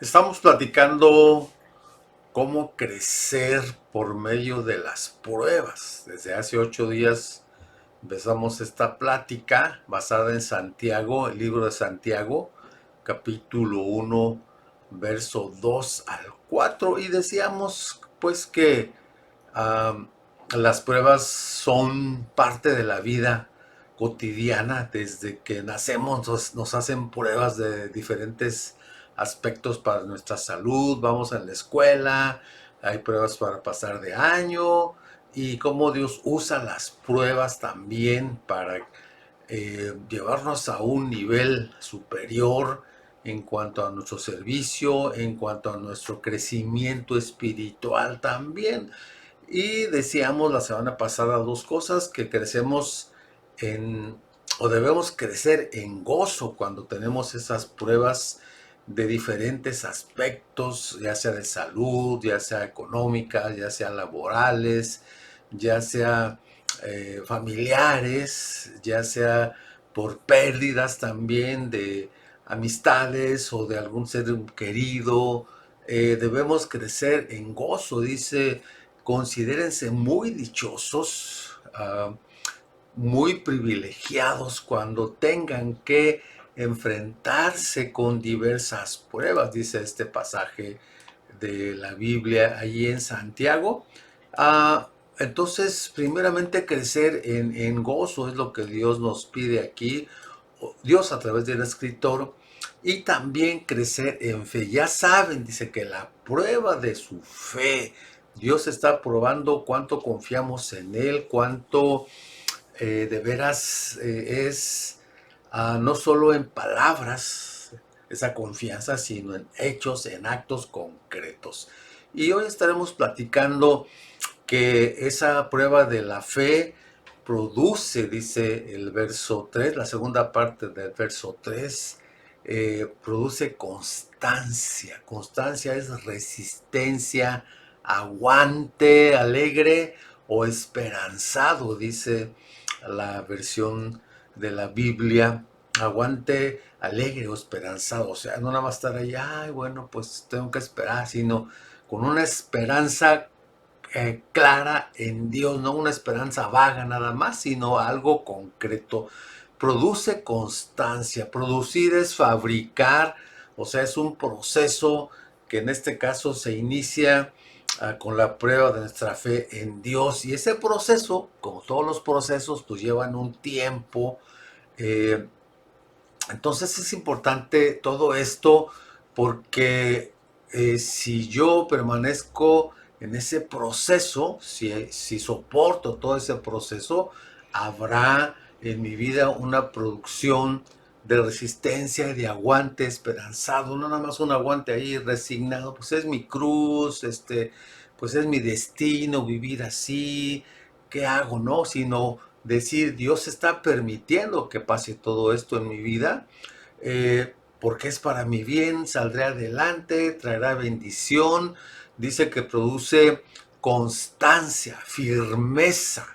Estamos platicando cómo crecer por medio de las pruebas. Desde hace 8 días empezamos esta plática basada en Santiago, el libro de Santiago, capítulo 1, verso 2 al 4. Y decíamos pues que um, las pruebas son parte de la vida cotidiana. Desde que nacemos nos hacen pruebas de diferentes aspectos para nuestra salud. Vamos a la escuela, hay pruebas para pasar de año, y cómo Dios usa las pruebas también para llevarnos a un nivel superior en cuanto a nuestro servicio, en cuanto a nuestro crecimiento espiritual también. Y decíamos la semana pasada dos cosas: que crecemos en, o debemos crecer en gozo cuando tenemos esas pruebas de diferentes aspectos, ya sea de salud, ya sea económicas, ya sea laborales, ya sea familiares, ya sea por pérdidas también de amistades o de algún ser querido. Debemos crecer en gozo. Dice: considérense muy dichosos, muy privilegiados cuando tengan que enfrentarse con diversas pruebas, dice este pasaje de la Biblia allí en Santiago. Entonces, primeramente, crecer en gozo es lo que Dios nos pide aquí, Dios a través del escritor. Y también crecer en fe. Ya saben, dice, que la prueba de su fe, Dios está probando cuánto confiamos en Él, cuánto de veras es no solo en palabras esa confianza, sino en hechos, en actos concretos. Y hoy estaremos platicando que esa prueba de la fe produce, dice el verso 3, la segunda parte del verso 3, produce constancia. Constancia es resistencia, aguante, alegre o esperanzado, dice la versión de la Biblia. Aguante, alegre o esperanzado. O sea, no nada más estar ahí, ay, bueno, pues tengo que esperar, sino con una esperanza clara en Dios, no una esperanza vaga nada más, sino algo concreto. Produce constancia. Producir es fabricar, o sea, es un proceso que en este caso se inicia con la prueba de nuestra fe en Dios. Y ese proceso, como todos los procesos, pues llevan un tiempo. eh, entonces es importante todo esto, porque si yo permanezco en ese proceso, si soporto todo ese proceso, habrá en mi vida una producción de resistencia y de aguante esperanzado. No nada más un aguante ahí resignado, pues es mi cruz, pues es mi destino vivir así, ¿qué hago? No, sino decir: Dios está permitiendo que pase todo esto en mi vida, porque es para mi bien, saldré adelante, traerá bendición. Dice que produce constancia, firmeza,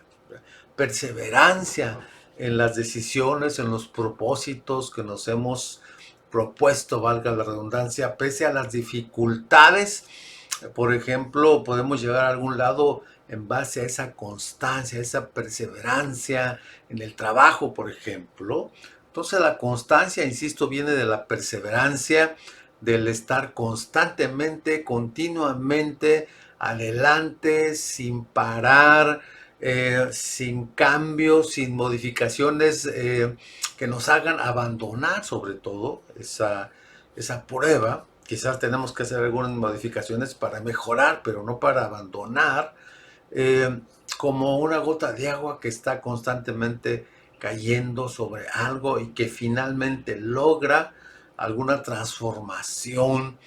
perseverancia en las decisiones, en los propósitos que nos hemos propuesto, valga la redundancia, pese a las dificultades. Por ejemplo, podemos llegar a algún lado en base a esa constancia, esa perseverancia en el trabajo, por ejemplo. Entonces la constancia, insisto, viene de la perseverancia, del estar constantemente, continuamente adelante, sin parar, sin cambios, sin modificaciones que nos hagan abandonar, sobre todo esa prueba. Quizás tenemos que hacer algunas modificaciones para mejorar, pero no para abandonar. eh, Como una gota de agua que está constantemente cayendo sobre algo y que finalmente logra alguna transformación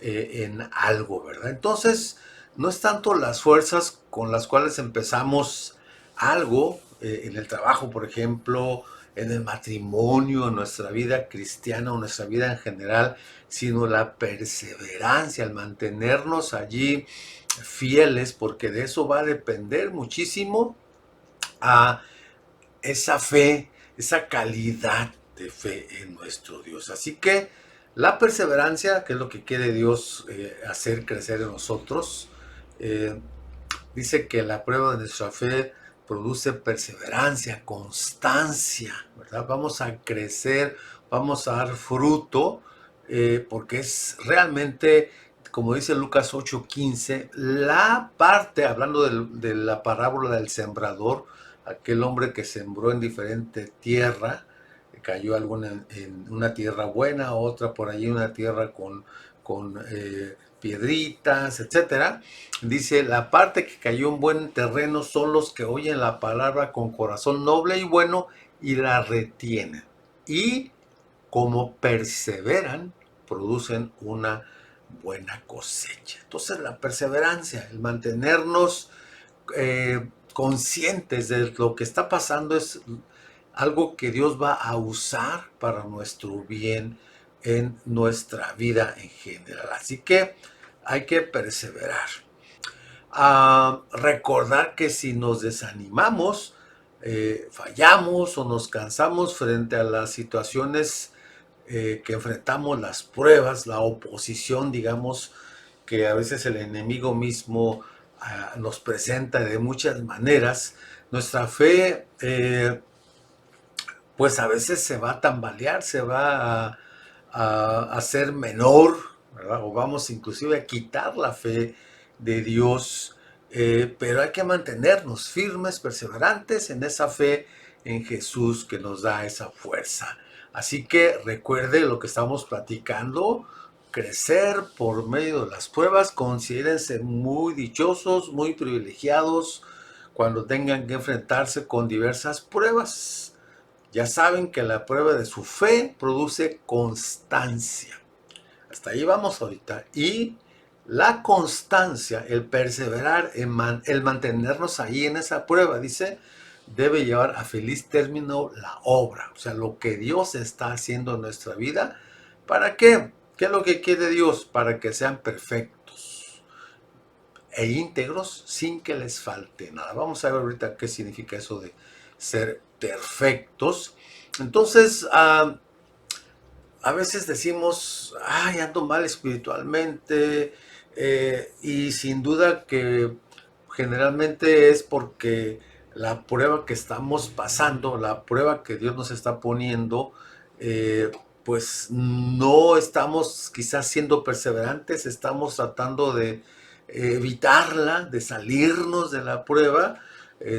en algo, ¿verdad? Entonces, no es tanto las fuerzas con las cuales empezamos algo, en el trabajo, por ejemplo, en el matrimonio, en nuestra vida cristiana o nuestra vida en general, sino la perseverancia, el mantenernos allí fieles, porque de eso va a depender muchísimo a esa fe, esa calidad de fe en nuestro Dios. Así que La perseverancia, que es lo que quiere Dios hacer crecer en nosotros, eh, dice que la prueba de nuestra fe produce perseverancia, constancia, ¿verdad? Vamos a crecer, vamos a dar fruto, porque es realmente, como dice Lucas 8:15, la parte, hablando de la parábola del sembrador, aquel hombre que sembró en diferente tierra, cayó alguna en una tierra buena, otra por allí una tierra con piedritas, etcétera. Dice, la parte que cayó en buen terreno son los que oyen la palabra con corazón noble y bueno y la retienen. Y como perseveran, producen una buena cosecha. Entonces la perseverancia, el mantenernos conscientes de lo que está pasando es algo que Dios va a usar para nuestro bien en nuestra vida en general. Así que hay que perseverar. Recordar que si nos desanimamos, fallamos o nos cansamos frente a las situaciones que enfrentamos, las pruebas, la oposición, digamos, que a veces el enemigo mismo nos presenta de muchas maneras, nuestra fe pues a veces se va a tambalear, se va a hacer menor, ¿verdad? O vamos inclusive a quitar la fe de Dios, pero hay que mantenernos firmes, perseverantes en esa fe en Jesús que nos da esa fuerza. Así que recuerde lo que estamos platicando, crecer por medio de las pruebas, considérense muy dichosos, muy privilegiados cuando tengan que enfrentarse con diversas pruebas. Ya saben que la prueba de su fe produce constancia. Hasta ahí vamos ahorita. Y la constancia, el perseverar, el mantenernos ahí en esa prueba, dice, debe llevar a feliz término la obra. O sea, lo que Dios está haciendo en nuestra vida. ¿Para qué? ¿Qué es lo que quiere Dios? Para que sean perfectos e íntegros sin que les falte nada. Vamos a ver ahorita qué significa eso de ser perfectos. Entonces, a veces decimos, ay, ando mal espiritualmente, y sin duda que generalmente es porque la prueba que estamos pasando, la prueba que Dios nos está poniendo, eh, pues no estamos quizás siendo perseverantes, estamos tratando de evitarla, de salirnos de la prueba,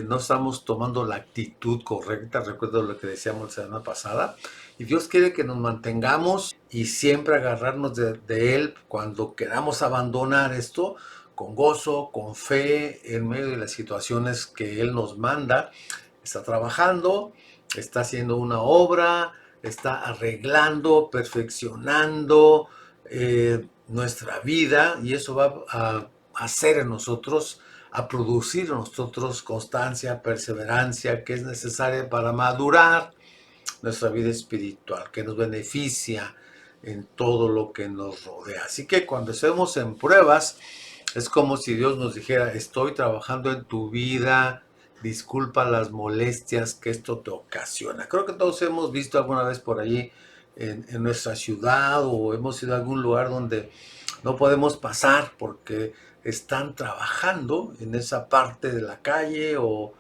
no estamos tomando la actitud correcta, recuerdo lo que decíamos la semana pasada, y Dios quiere que nos mantengamos y siempre agarrarnos de Él cuando queramos abandonar esto, con gozo, con fe, en medio de las situaciones que Él nos manda. Está trabajando, está haciendo una obra, está arreglando, perfeccionando nuestra vida, y eso va a hacer en nosotros, a producir en nosotros constancia, perseverancia, que es necesaria para madurar nuestra vida espiritual, que nos beneficia en todo lo que nos rodea. Así que cuando estemos en pruebas, es como si Dios nos dijera, estoy trabajando en tu vida, disculpa las molestias que esto te ocasiona. Creo que todos hemos visto alguna vez por allí en nuestra ciudad, o hemos ido a algún lugar donde no podemos pasar porque están trabajando en esa parte de la calle, o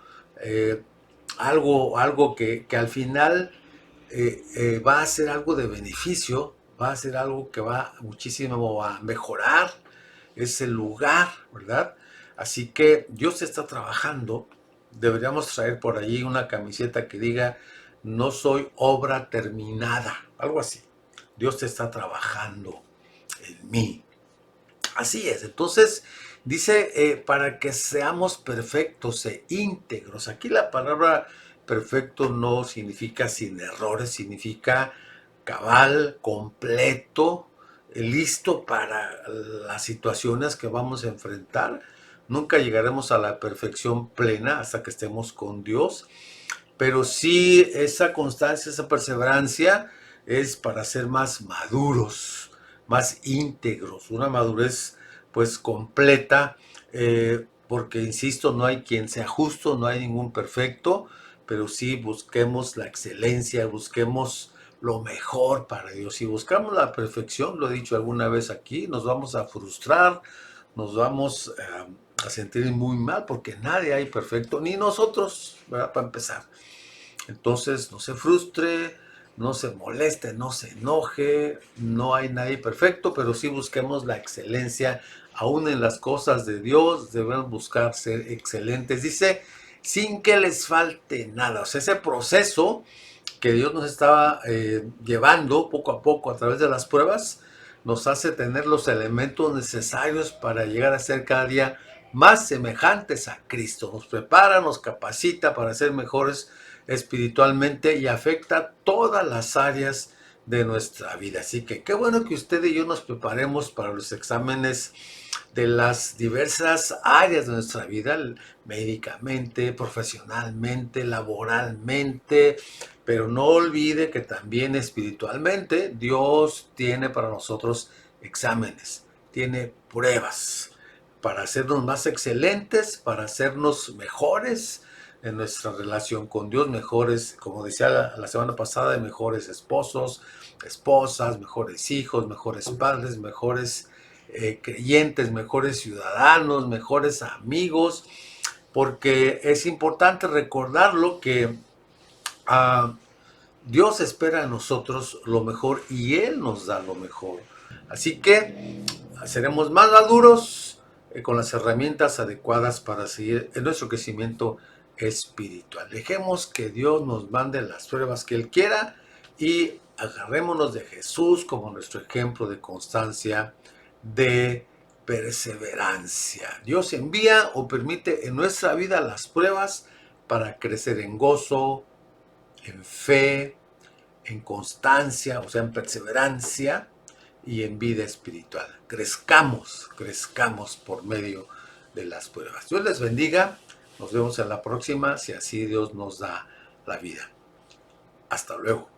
algo que al final va a ser algo de beneficio, va a ser algo que va muchísimo a mejorar ese lugar, ¿verdad? Así que Dios está trabajando. Deberíamos traer por allí una camiseta que diga, no soy obra terminada, algo así. Dios está trabajando en mí. Así es, entonces dice, para que seamos perfectos e íntegros. Aquí la palabra perfecto no significa sin errores, significa cabal, completo, listo para las situaciones que vamos a enfrentar. Nunca llegaremos a la perfección plena hasta que estemos con Dios, pero sí esa constancia, esa perseverancia es para ser más maduros, más íntegros, una madurez pues completa, porque insisto, no hay quien sea justo, no hay ningún perfecto, pero sí busquemos la excelencia, busquemos lo mejor para Dios. Si buscamos la perfección, lo he dicho alguna vez aquí, nos vamos a frustrar, nos vamos a sentir muy mal porque nadie hay perfecto, ni nosotros, ¿verdad? Para empezar. Entonces, no se frustre, no se moleste, no se enoje, no hay nadie perfecto, pero sí busquemos la excelencia, aún en las cosas de Dios, debemos buscar ser excelentes. Dice, sin que les falte nada. O sea, ese proceso que Dios nos estaba llevando poco a poco a través de las pruebas, nos hace tener los elementos necesarios para llegar a ser cada día más semejantes a Cristo. Nos prepara, nos capacita para ser mejores espiritualmente y afecta todas las áreas de nuestra vida. Así que qué bueno que usted y yo nos preparemos para los exámenes de las diversas áreas de nuestra vida, médicamente, profesionalmente, laboralmente, pero no olvide que también espiritualmente Dios tiene para nosotros exámenes, tiene pruebas para hacernos más excelentes, para hacernos mejores en nuestra relación con Dios, mejores, como decía la semana pasada, mejores esposos, esposas, mejores hijos, mejores padres, mejores creyentes, mejores ciudadanos, mejores amigos, porque es importante recordarlo que uh, Dios espera a nosotros lo mejor y Él nos da lo mejor. Así que seremos más maduros con las herramientas adecuadas para seguir en nuestro crecimiento espiritual. Dejemos que Dios nos mande las pruebas que Él quiera y agarrémonos de Jesús como nuestro ejemplo de constancia, de perseverancia. Dios envía o permite en nuestra vida las pruebas para crecer en gozo, en fe, en constancia, o sea, en perseverancia y en vida espiritual. Crezcamos por medio de las pruebas. Dios les bendiga. Nos vemos en la próxima, si así Dios nos da la vida. Hasta luego.